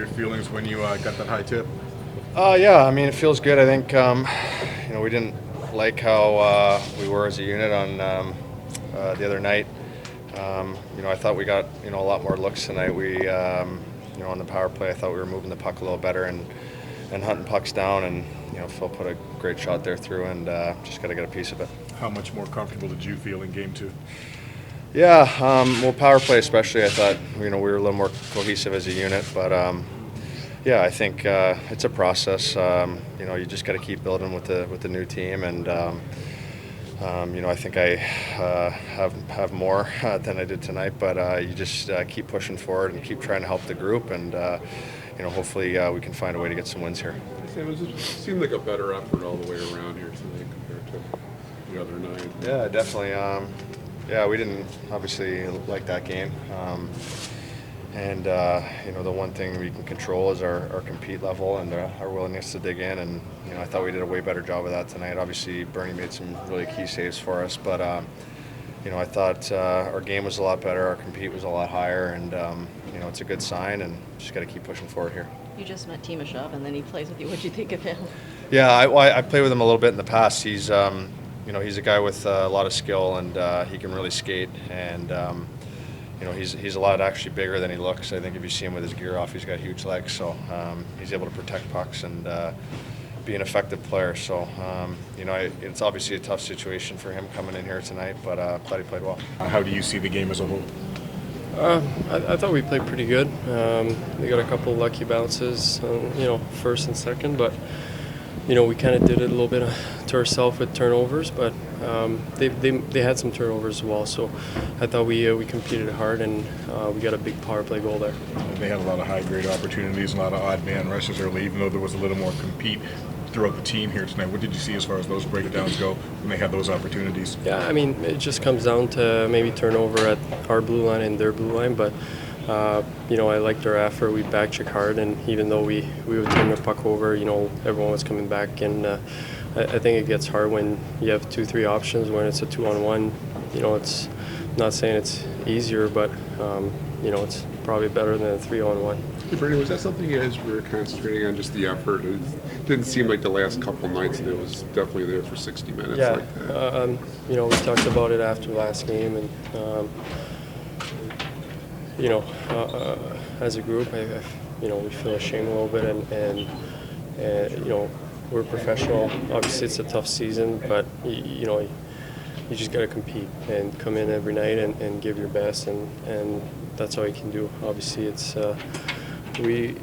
your feelings when you got that high tip? Yeah, I mean, it feels good. I think, we didn't like how we were as a unit on the other night. I thought we got, a lot more looks tonight. We, on the power play, I thought we were moving the puck a little better and hunting pucks down. And, Phil put a great shot there through and just got to get a piece of it. How much more comfortable did you feel in Game 2? Yeah, power play especially, I thought, we were a little more cohesive as a unit. But, yeah, I think it's a process. You just got to keep building with the new team. And, I think I have more than I did tonight. But you just keep pushing forward and keep trying to help the group. And, hopefully we can find a way to get some wins here. It seemed like a better effort all the way around here tonight compared to the other night. Yeah, definitely. We didn't obviously like that game. The one thing we can control is our compete level and our willingness to dig in. And, I thought we did a way better job of that tonight. Obviously, Bernie made some really key saves for us. But, I thought our game was a lot better. Our compete was a lot higher. And, it's a good sign. And just got to keep pushing forward here. You just met Timashov, and then he plays with you. What do you think of him? Yeah, I played with him a little bit in the past. He's, he's a guy with a lot of skill, and he can really skate. And, he's a lot actually bigger than he looks. I think if you see him with his gear off, he's got huge legs. So he's able to protect pucks and be an effective player. So, it's obviously a tough situation for him coming in here tonight, but glad he played well. How do you see the game as a whole? I thought we played pretty good. We got a couple of lucky bounces, first and second, but we kind of did it a little bit to ourselves with turnovers, but they had some turnovers as well. So I thought we competed hard, and we got a big power play goal there. They had a lot of high-grade opportunities, a lot of odd man rushes early, even though there was a little more compete throughout the team here tonight. What did you see as far as those breakdowns go when they had those opportunities? Yeah, I mean, it just comes down to maybe turnover at our blue line and their blue line, but I liked our effort. We back check hard, and even though we would turn the puck over, everyone was coming back, and I think it gets hard when you have 2-3 options. When it's a 2-on-1, it's not saying it's easier, but it's probably better than a 3-on-1. Hey, Bernie, was that something you guys were concentrating on, just the effort? It didn't seem like the last couple nights that it was definitely there for 60 minutes. Yeah, like that. We talked about it after last game, and as a group, we feel ashamed a little bit, and we're professional. Obviously, it's a tough season, but you just got to compete and come in every night and give your best, and that's all you can do. Obviously, it's we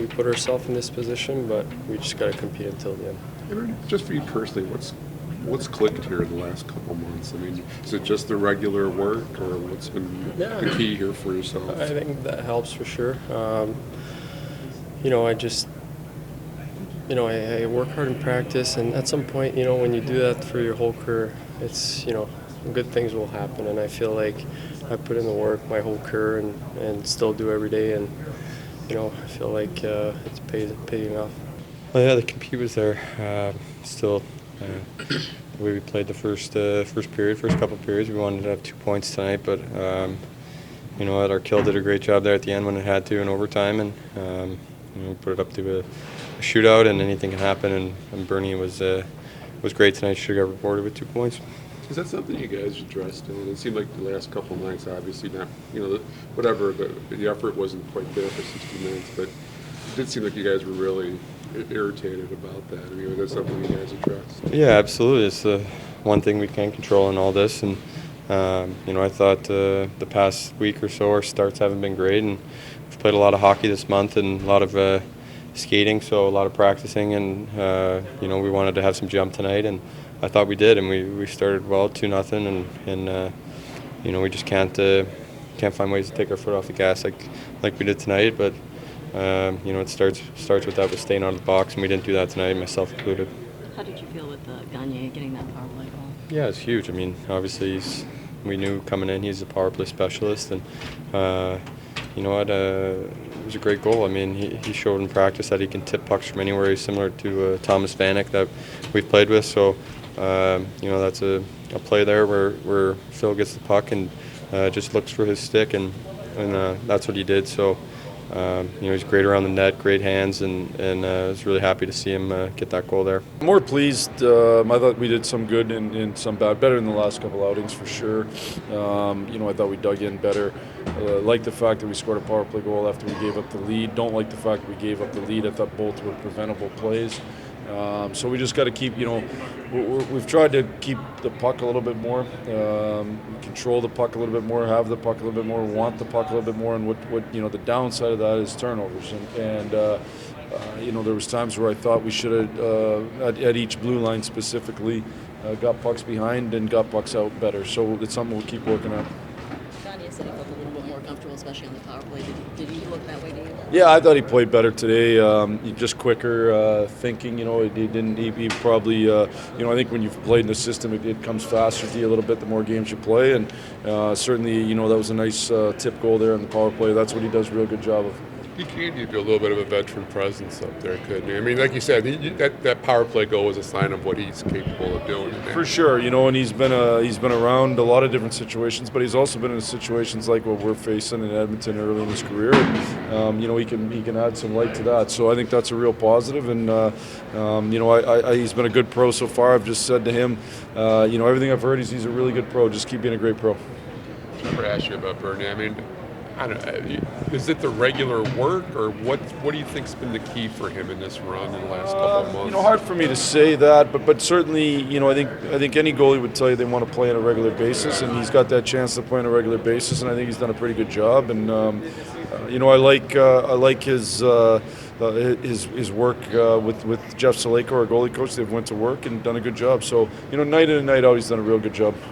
put ourselves in this position, but we just got to compete until the end. Hey, Bernie, just for you personally, what's clicked here in the last couple months? I mean, is it just the regular work, or what's been the key here for yourself? I think that helps for sure. I just, I work hard in practice, and at some point, when you do that for your whole career, it's, good things will happen. And I feel like I put in the work my whole career and still do every day, and, I feel like it's paying off. Well, yeah, the compete was there. Still, the way we played the first couple of periods, we wanted to have 2 points tonight, but our kill did a great job there at the end when it had to in overtime, and put it up to a shootout, and anything can happen. And Bernie was great tonight. Should have got rewarded with 2 points. Is that something you guys addressed? And it seemed like the last couple of nights, obviously not, the effort wasn't quite there for 60 minutes, but it did seem like you guys were really irritated about that. I mean, was that something you guys addressed? Yeah, absolutely. It's the one thing we can control in all this, and I thought the past week or so our starts haven't been great, and we've played a lot of hockey this month and a lot of skating, so a lot of practicing, and we wanted to have some jump tonight, and I thought we did, and we started well, 2-0, and we just can't find ways to take our foot off the gas like we did tonight, but it starts with that, with staying out of the box, and we didn't do that tonight, myself included. How did you feel with Gagner getting that power play goal? Yeah, it's huge. I mean, obviously we knew coming in he's a power play specialist, and you know what, it was a great goal. I mean, he showed in practice that he can tip pucks from anywhere. He's similar to Thomas Vanek that we've played with, so that's a play there where Phil gets the puck and just looks for his stick, and that's what he did. So He's great around the net, great hands, and I was really happy to see him get that goal there. I'm more pleased. I thought we did some good and some bad, better than the last couple outings for sure. I thought we dug in better. Like the fact that we scored a power play goal after we gave up the lead. Don't like the fact that we gave up the lead. I thought both were preventable plays. So we just got to keep, we've tried to keep the puck a little bit more, control the puck a little bit more, have the puck a little bit more, want the puck a little bit more, and what the downside of that is turnovers. And there was times where I thought we should have, at each blue line specifically, got pucks behind and got pucks out better. So it's something we'll keep working on. Gagner said he felt a little bit more comfortable, especially on the power play. Did he look that way to you? Yeah, I thought he played better today. Just quicker thinking. He probably. I think when you've played in the system, it comes faster to you a little bit the more games you play. And certainly, that was a nice tip goal there on the power play. That's what he does a real good job of. He can give you a little bit of a veteran presence up there, couldn't he? I mean, like you said, that power play goal was a sign of what he's capable of doing. For sure, and he's been around a lot of different situations, but he's also been in situations like what we're facing in Edmonton early in his career. And, he can add some light to that. So I think that's a real positive. And he's been a good pro so far. I've just said to him, everything I've heard is he's a really good pro. Just keep being a great pro. I never asked you about Bernie. I mean, I don't know, is it the regular work, or what do you think's been the key for him in this run in the last couple of months? Hard for me to say that, but certainly, I think any goalie would tell you they want to play on a regular basis, and he's got that chance to play on a regular basis, and I think he's done a pretty good job. And I like his work with Jeff Saleko, our goalie coach. They've went to work and done a good job. So night in and night out, he's done a real good job.